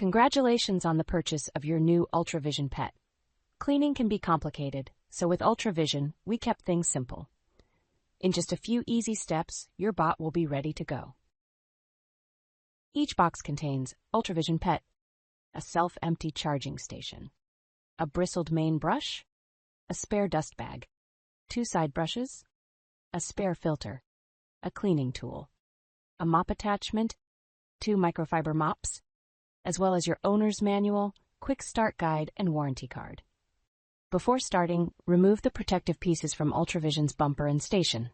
Congratulations on the purchase of your new UltraVision Pet. Cleaning can be complicated, so with UltraVision, we kept things simple. In just a few easy steps, your bot will be ready to go. Each box contains UltraVision Pet, a self-empty charging station, a bristled main brush, a spare dust bag, 2 side brushes, a spare filter, a cleaning tool, a mop attachment, 2 microfiber mops, as well as your owner's manual, quick start guide, and warranty card. Before starting, remove the protective pieces from UltraVision's bumper and station.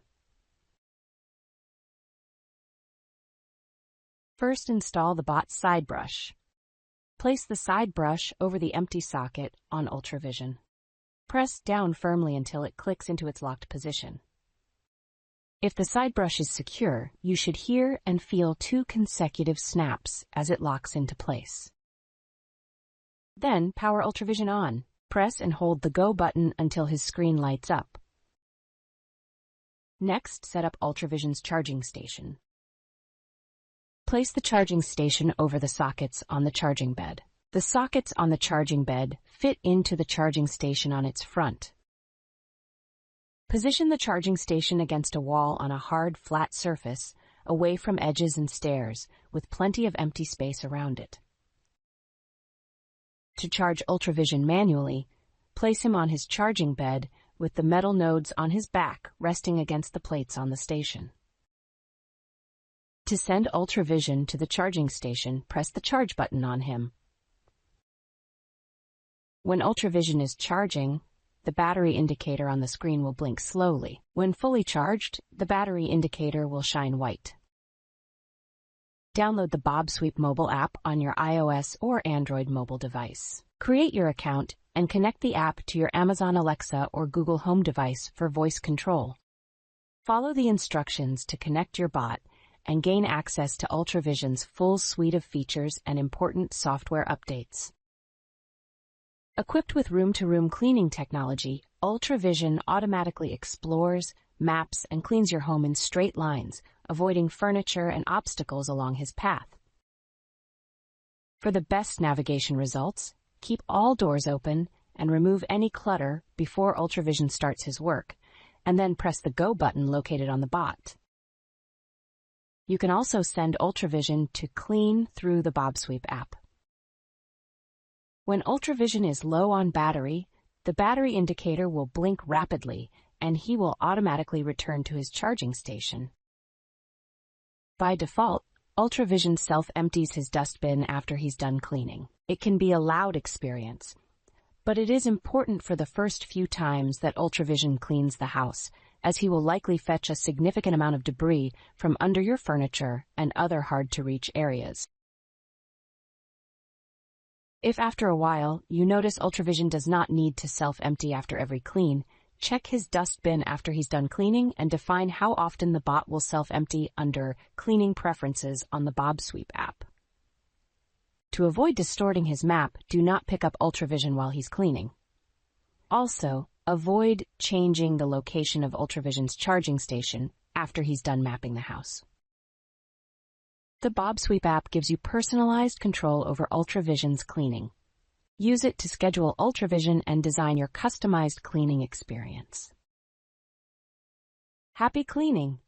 First, install the bot's side brush. Place the side brush over the empty socket on UltraVision. Press down firmly until it clicks into its locked position. If the side brush is secure, you should hear and feel 2 consecutive snaps as it locks into place. Then, power UltraVision on. Press and hold the Go button until his screen lights up. Next, set up UltraVision's charging station. Place the charging station over the sockets on the charging bed. The sockets on the charging bed fit into the charging station on its front. Position the charging station against a wall on a hard, flat surface, away from edges and stairs, with plenty of empty space around it. To charge UltraVision manually, place him on his charging bed with the metal nodes on his back resting against the plates on the station. To send UltraVision to the charging station, press the charge button on him. When UltraVision is charging, the battery indicator on the screen will blink slowly. When fully charged, the battery indicator will shine white. Download the bObsweep mobile app on your iOS or Android mobile device. Create your account and connect the app to your Amazon Alexa or Google Home device for voice control. Follow the instructions to connect your bot and gain access to UltraVision's full suite of features and important software updates. Equipped with room-to-room cleaning technology, UltraVision automatically explores, maps, and cleans your home in straight lines, avoiding furniture and obstacles along his path. For the best navigation results, keep all doors open and remove any clutter before UltraVision starts his work, and then press the Go button located on the bot. You can also send UltraVision to clean through the bObsweep app. When UltraVision is low on battery, the battery indicator will blink rapidly, and he will automatically return to his charging station. By default, UltraVision self-empties his dustbin after he's done cleaning. It can be a loud experience, but it is important for the first few times that UltraVision cleans the house, as he will likely fetch a significant amount of debris from under your furniture and other hard-to-reach areas. If after a while you notice UltraVision does not need to self-empty after every clean, check his dustbin after he's done cleaning and define how often the bot will self-empty under Cleaning Preferences on the bObsweep app. To avoid distorting his map, do not pick up UltraVision while he's cleaning. Also, avoid changing the location of UltraVision's charging station after he's done mapping the house. The bObsweep app gives you personalized control over UltraVision's cleaning. Use it to schedule UltraVision and design your customized cleaning experience. Happy cleaning!